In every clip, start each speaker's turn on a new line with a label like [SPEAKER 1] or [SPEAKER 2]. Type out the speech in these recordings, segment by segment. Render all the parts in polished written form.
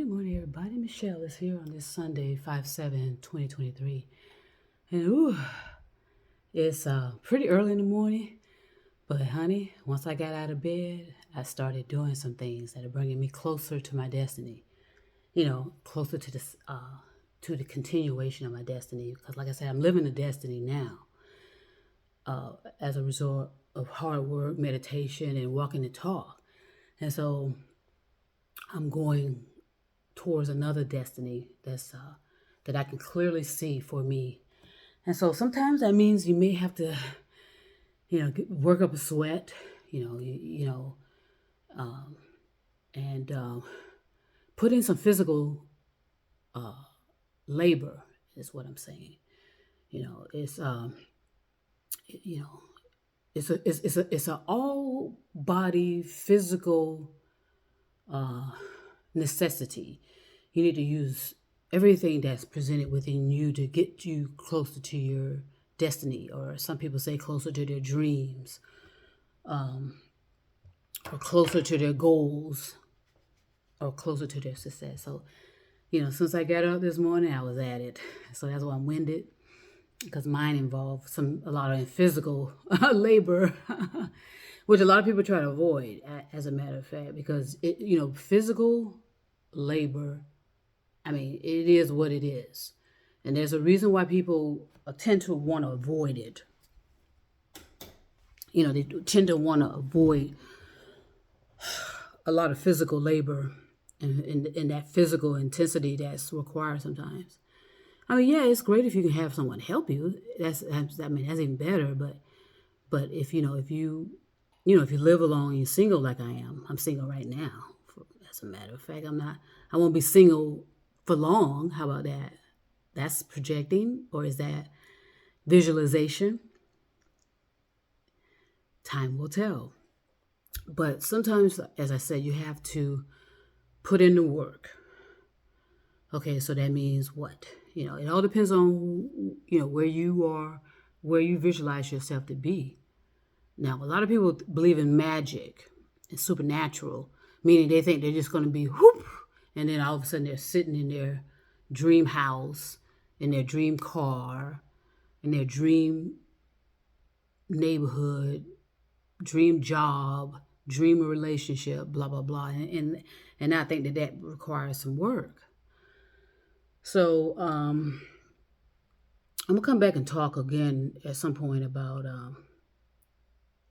[SPEAKER 1] morning, everybody. Michelle is here on this Sunday, 5/7/2023. And ooh, it's pretty early in the morning. But honey, once I got out of bed, I started doing some things that are bringing me closer to my destiny. Closer to the continuation of my destiny. Because like I said, I'm living the destiny now as a result of hard work, meditation, and walking the talk. And so I'm going towards another destiny that I can clearly see for me. And so sometimes that means you may have to, work up a sweat, and put in some physical labor is what I'm saying. It's you know, it's a all body physical necessity. You need to use everything that's presented within you to get you closer to your destiny, or some people say closer to their dreams, or closer to their goals, or closer to their success. So, since I got up this morning, I was at it. So that's why I'm winded, because mine involved a lot of physical labor, which a lot of people try to avoid, as a matter of fact, because physical labor, I mean, it is what it is. And there's a reason why people tend to want to avoid it. They tend to want to avoid a lot of physical labor and that physical intensity that's required sometimes. I mean, yeah, it's great if you can have someone help you. That's even better. But if you live alone and you're single like I am, I'm single right now. As a matter of fact, I won't be single for long. How about that? That's projecting, or is that visualization? Time will tell. But sometimes, as I said, you have to put in the work. Okay, so that means what? It all depends on, where you are, where you visualize yourself to be. Now, a lot of people believe in magic and supernatural, meaning they think they're just going to be whoop, and then all of a sudden they're sitting in their dream house, in their dream car, in their dream neighborhood, dream job, dream relationship, blah, blah, blah. And I think that requires some work. So I'm going to come back and talk again at some point about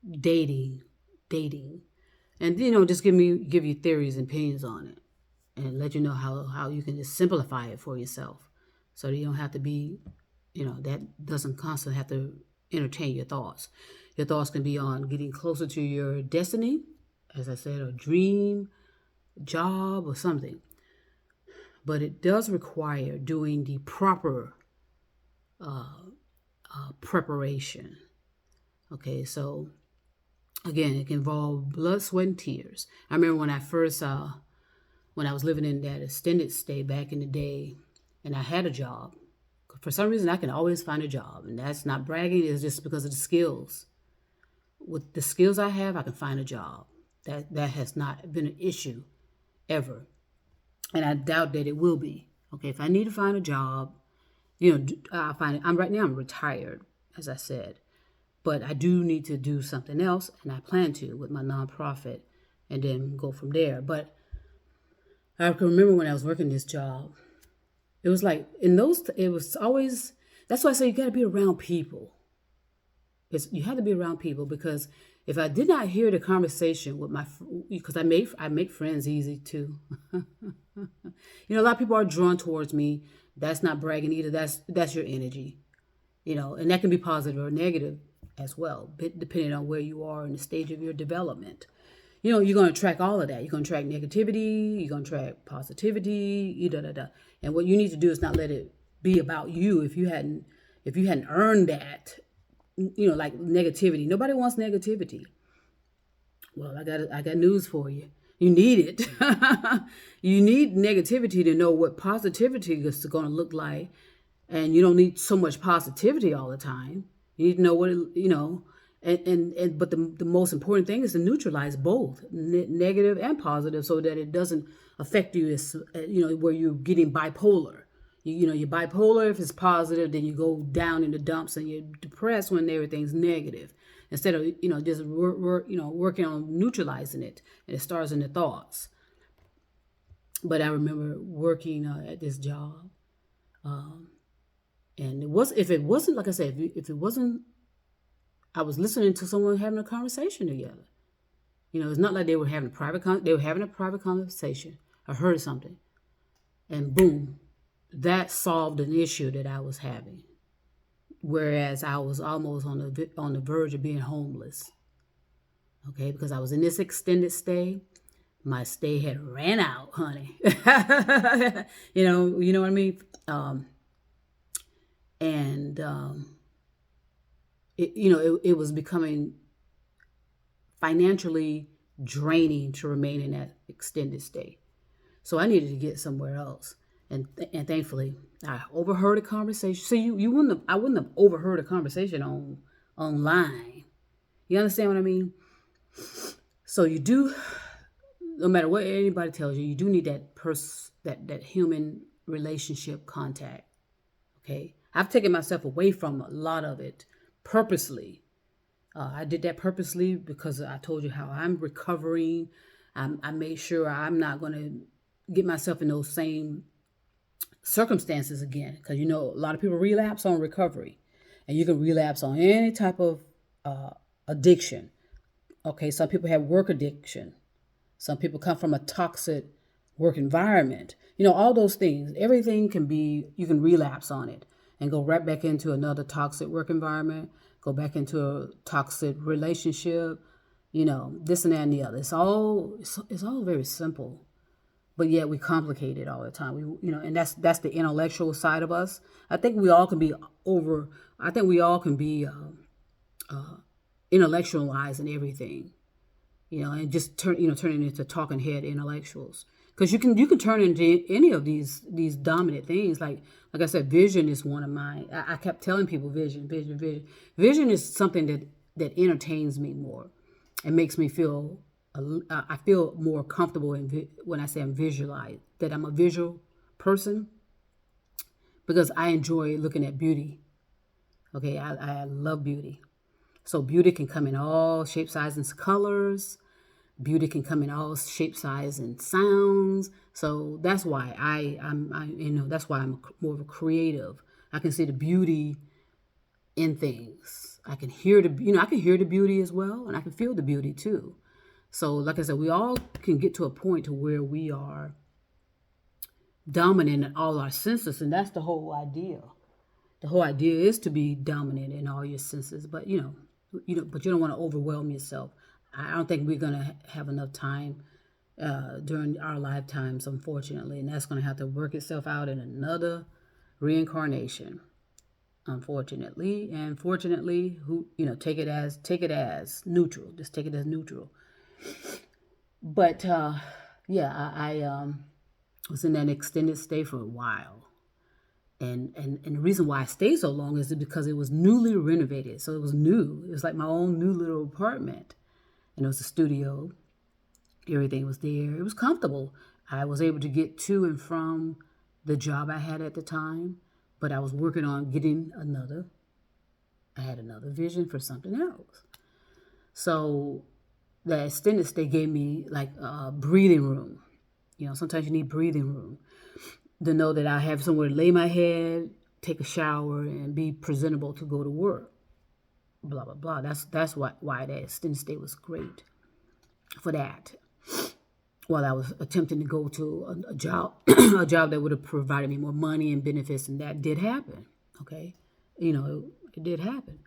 [SPEAKER 1] dating, and just give you theories and opinions on it, and let you know how you can just simplify it for yourself, so that you don't have to be, that doesn't constantly have to entertain your thoughts. Your thoughts can be on getting closer to your destiny, as I said, or dream, job, or something. But it does require doing the proper preparation. Okay, so again, it can involve blood, sweat, and tears. I remember when I was living in that extended stay back in the day, and I had a job. For some reason, I can always find a job, and that's not bragging. It's just because of the skills. With the skills I have, I can find a job. That has not been an issue ever, and I doubt that it will be. Okay, if I need to find a job, I'll find it. Right now I'm retired, as I said, but I do need to do something else, and I plan to with my nonprofit, and then go from there. But I can remember when I was working this job, it was like it was always. That's why I say you got to be around people. You have to be around people, because if I did not hear the conversation with because I make friends easy too. A lot of people are drawn towards me. That's not bragging either. That's your energy, and that can be positive or negative as well, depending on where you are in the stage of your development. You're going to track all of that. You're going to track negativity. You're going to track positivity. And what you need to do is not let it be about you. If you hadn't earned that, like negativity. Nobody wants negativity. Well, I got news for you. You need it. You need negativity to know what positivity is going to look like. And you don't need so much positivity all the time. You need to know what, And but the most important thing is to neutralize both negative and positive, so that it doesn't affect you as where you're getting bipolar. You're bipolar. If it's positive, then you go down in the dumps and you're depressed when everything's negative. Instead of just working on neutralizing it, and it starts in the thoughts. But I remember working at this job, and if it wasn't like I said, if it wasn't, I was listening to someone having a conversation together. It's not like they were having they were having a private conversation. I heard something, and boom, that solved an issue that I was having. Whereas I was almost on the verge of being homeless. Okay, because I was in this extended stay. My stay had ran out, honey. You know what I mean? And it was becoming financially draining to remain in that extended stay. So I needed to get somewhere else. And thankfully, I overheard a conversation. So I wouldn't have overheard a conversation online. You understand what I mean? So you do, no matter what anybody tells you, you do need that human relationship contact. Okay, I've taken myself away from a lot of it purposely. I did that purposely because I told you how I'm recovering. I made sure I'm not going to get myself in those same circumstances again, because a lot of people relapse on recovery, and you can relapse on any type of addiction. Okay, some people have work addiction. Some people come from a toxic work environment. All those things, everything you can relapse on it and go right back into another toxic work environment, go back into a toxic relationship, this and that and the other. It's all very simple. But yet we complicate it all the time. And that's the intellectual side of us. I think we all can be intellectualizing everything, and just turning into talking head intellectuals. Because you can turn into any of these dominant things. Like I said, vision is one of mine. I kept telling people vision. Vision is something that entertains me more. It makes me feel. I feel more comfortable when I say I'm visualized, that I'm a visual person, because I enjoy looking at beauty. Okay, I love beauty. So beauty can come in all shapes, sizes, and colors. Beauty can come in all shapes, sizes, and sounds. So that's why that's why I'm more of a creative. I can see the beauty in things. I can hear the beauty as well, and I can feel the beauty too. So, like I said, we all can get to a point to where we are dominant in all our senses, and that's the whole idea. The whole idea is to be dominant in all your senses, but but you don't want to overwhelm yourself. I don't think we're gonna have enough time during our lifetimes, unfortunately, and that's gonna have to work itself out in another reincarnation. Unfortunately, and fortunately, take it as neutral. Just take it as neutral. But I was in that extended stay for a while, and the reason why I stayed so long is because it was newly renovated, so it was new. It was like my own new little apartment, and it was a studio. Everything was there. It was comfortable. I was able to get to and from the job I had at the time, but I was working on getting another. I had another vision for something else. So the extended stay gave me like a breathing room. Sometimes you need breathing room to know that I have somewhere to lay my head, take a shower, and be presentable to go to work. Blah blah blah. That's why that extended stay was great for that. While I was attempting to go to a job, a job that would have provided me more money and benefits, and that did happen. Okay, it did happen.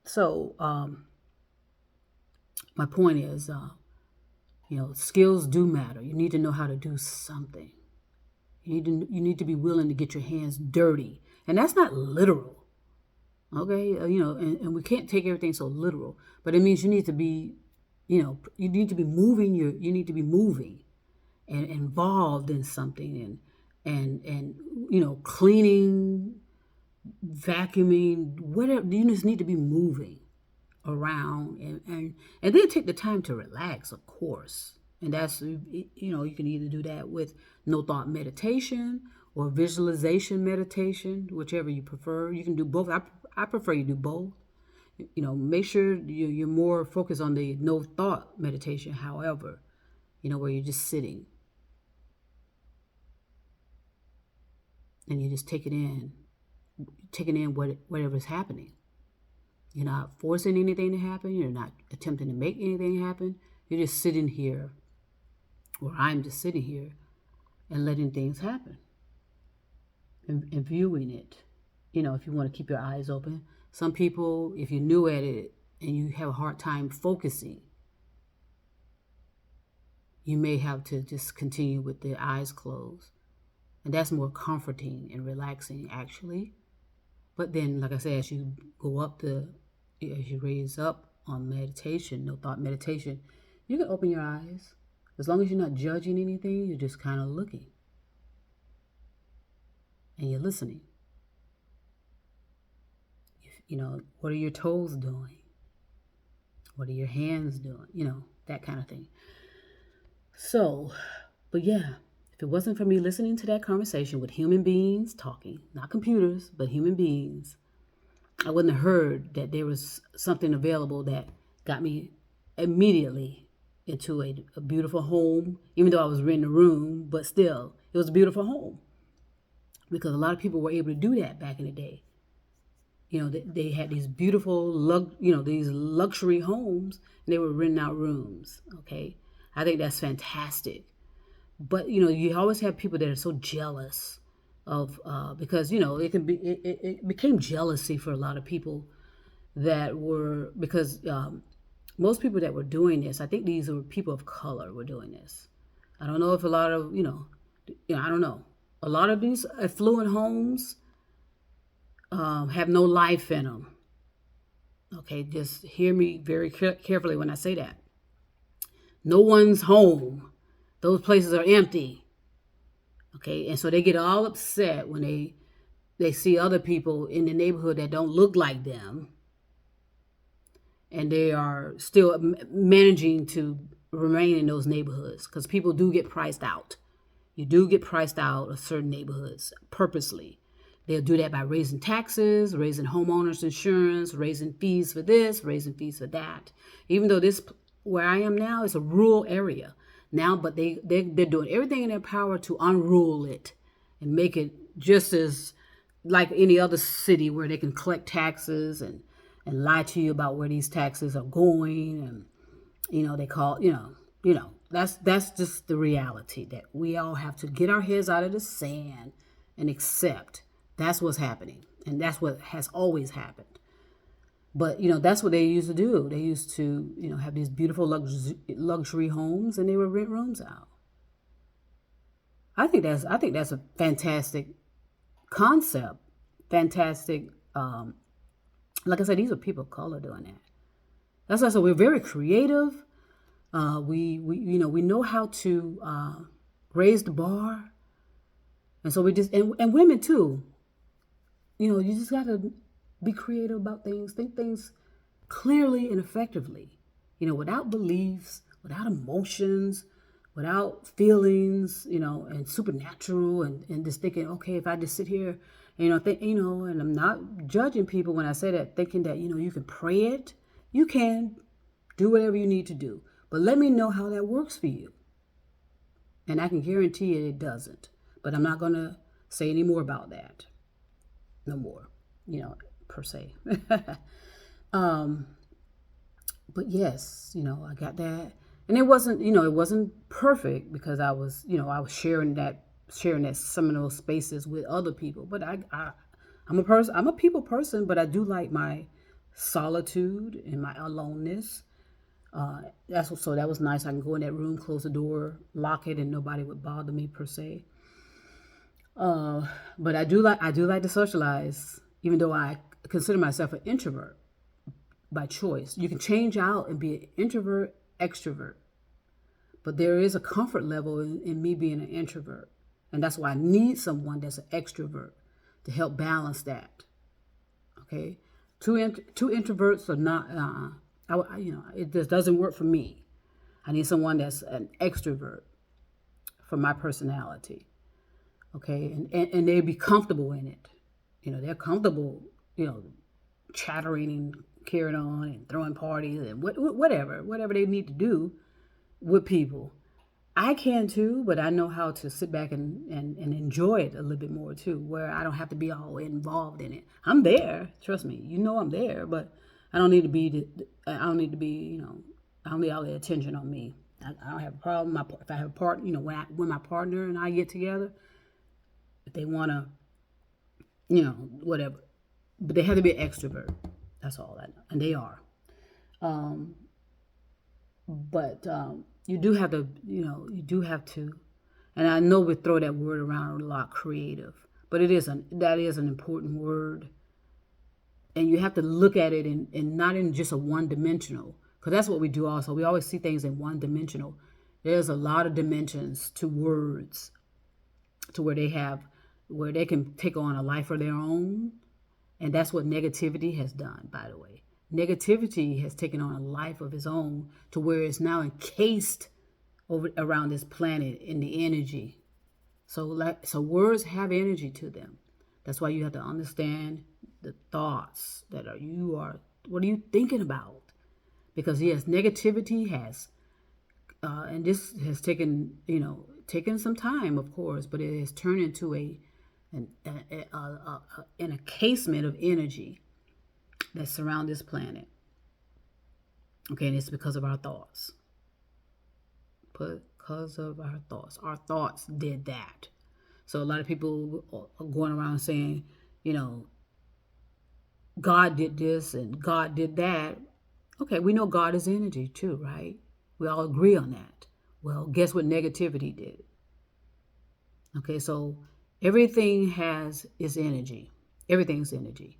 [SPEAKER 1] So my point is, skills do matter. You need to know how to do something. You need to be willing to get your hands dirty, and that's not literal. Okay, and we can't take everything so literal, but it means you need to be, you need to be moving. You need to be moving and involved in something, and cleaning, vacuuming, whatever. You just need to be moving. around, and then take the time to relax, of course. And that's, you can either do that with no thought meditation or visualization meditation, whichever you prefer. You can do both. I prefer you do both. Make sure you're more focused on the no thought meditation, however, where you're just sitting and you just taking in whatever's happening. You're not forcing anything to happen. You're not attempting to make anything happen. You're just sitting here, or I'm just sitting here and letting things happen and viewing it. If you want to keep your eyes open. Some people, if you're new at it and you have a hard time focusing, you may have to just continue with the eyes closed. And that's more comforting and relaxing, actually. But then, like I said, as you raise up on meditation, no thought meditation, you can open your eyes. As long as you're not judging anything, you're just kind of looking. And you're listening. What are your toes doing? What are your hands doing? That kind of thing. So, but yeah, if it wasn't for me listening to that conversation with human beings talking, not computers, but human beings, I wouldn't have heard that there was something available that got me immediately into a beautiful home, even though I was renting a room, but still, it was a beautiful home. Because a lot of people were able to do that back in the day. They had these beautiful, these luxury homes, and they were renting out rooms, okay? I think that's fantastic. But, you always have people that are so jealous of, because, it became jealousy for a lot of people because most people that were doing this, I think these were people of color were doing this. I don't know if a lot of, I don't know. A lot of these affluent homes have no life in them. Okay, just hear me very carefully when I say that. No one's home. Those places are empty. Okay, and so they get all upset when they see other people in the neighborhood that don't look like them, and they are still managing to remain in those neighborhoods, because people do get priced out. You do get priced out of certain neighborhoods purposely. They'll do that by raising taxes, raising homeowners insurance, raising fees for this, raising fees for that. Even though this, where I am now, is a rural area now, but they're doing everything in their power to unrule it and make it just as like any other city where they can collect taxes and lie to you about where these taxes are going. And, they call, that's just the reality that we all have to get our heads out of the sand and accept. That's what's happening. And that's what has always happened. But, that's what they used to do. They used to, have these beautiful luxury homes, and they would rent rooms out. I think that's a fantastic concept. Fantastic. Like I said, these are people of color doing that. That's why I said we're very creative. We know how to raise the bar. And so we just, and women too. You just got to be creative about things, think things clearly and effectively, without beliefs, without emotions, without feelings, and supernatural, and just thinking, okay, if I just sit here, and I'm not judging people when I say that, thinking that, you can pray it, you can do whatever you need to do, but let me know how that works for you. And I can guarantee it doesn't, but I'm not going to say any more about that. No more, per se. But yes, I got that. And it wasn't perfect because I was sharing that seminal spaces with other people. But I'm a people person, but I do like my solitude and my aloneness. So that was nice. I can go in that room, close the door, lock it, and nobody would bother me per se. But I do like to socialize, even though I consider myself an introvert by choice. You can change out and be an introvert, extrovert. But there is a comfort level in me being an introvert. And that's why I need someone that's an extrovert to help balance that. Okay? Two introverts are not. It just doesn't work for me. I need someone that's an extrovert for my personality. Okay, and they be comfortable in it. They're comfortable. Chattering and carrying on and throwing parties and whatever they need to do with people. I can too, but I know how to sit back and enjoy it a little bit more too, where I don't have to be all involved in it. I'm there, trust me. I'm there, but I don't need to be. I don't need to be. I don't need all the attention on me. I don't have a problem. If I have a partner, when my partner and I get together, if they want to, whatever, but they have to be an extrovert. That's all I know, and they are. But you do have to, and I know we throw that word around a lot, creative, but that is an important word, and you have to look at it in not in just a one-dimensional, because that's what we do also. We always see things in one-dimensional. There's a lot of dimensions to words, to where they can take on a life of their own, and that's what negativity has done, by the way. Negativity has taken on a life of its own to where it's now encased around this planet in the energy. So words have energy to them. That's why you have to understand the thoughts what are you thinking about? Because yes, negativity has, and this has taken some time, of course, but it has turned into an encasement of energy that surround this planet. Okay, and it's because of our thoughts. Because of our thoughts. Our thoughts did that. So a lot of people are going around saying, God did this and God did that. Okay, we know God is energy too, right? We all agree on that. Well, guess what negativity did? Okay, so everything is energy. Everything's energy.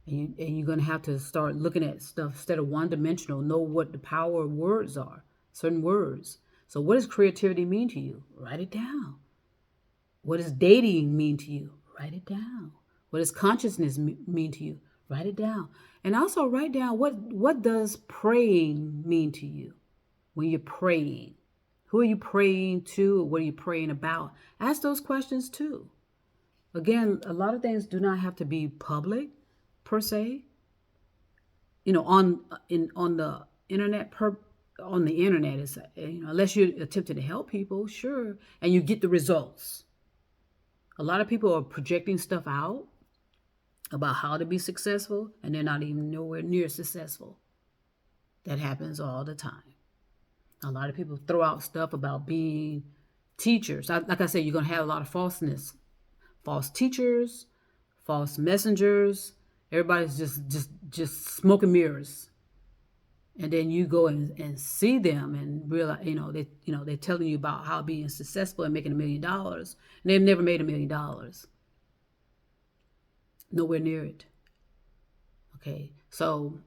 [SPEAKER 1] And you're going to have to start looking at stuff instead of one-dimensional, know what the power of words are, certain words. So what does creativity mean to you? Write it down. What does dating mean to you? Write it down. What does consciousness mean to you? Write it down. And also write down what does praying mean to you when you're praying? Who are you praying to? Or what are you praying about? Ask those questions too. Again, a lot of things do not have to be public per se. On the internet is unless you're attempting to help people, sure, and you get the results. A lot of people are projecting stuff out about how to be successful, and they're not even nowhere near successful. That happens all the time. A lot of people throw out stuff about being teachers. Like I said, you're going to have a lot of falseness. False teachers, false messengers. Everybody's just smoke and mirrors. And then you go and see them and realize, they're telling you about how being successful and making $1 million. And they've never made $1 million. Nowhere near it. Okay. So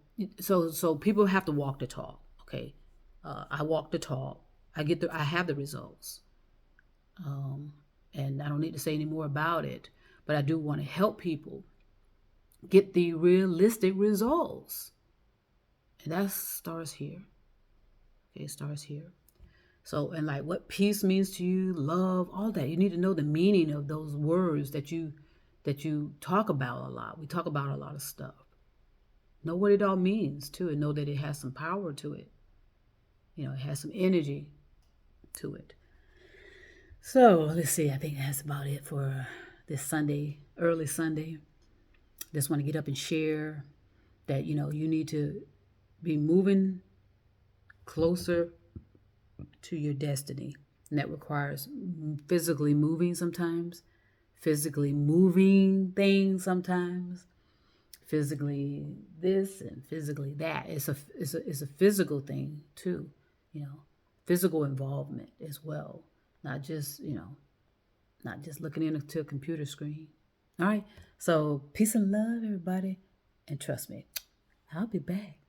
[SPEAKER 1] people have to walk the talk. Okay. I walk the talk. I have the results. And I don't need to say any more about it, but I do want to help people get the realistic results. And that starts here. Okay, it starts here. So, and like what peace means to you, love, all that. You need to know the meaning of those words that you talk about a lot. We talk about a lot of stuff. Know what it all means too, and know that it has some power to it. It has some energy to it. So let's see, I think that's about it for this Sunday, early Sunday. Just want to get up and share that, you need to be moving closer to your destiny. And that requires physically moving sometimes, physically moving things sometimes, physically this and physically that. It's a physical thing too, physical involvement as well. Not just looking into a computer screen. All right. So peace and love, everybody. And trust me, I'll be back.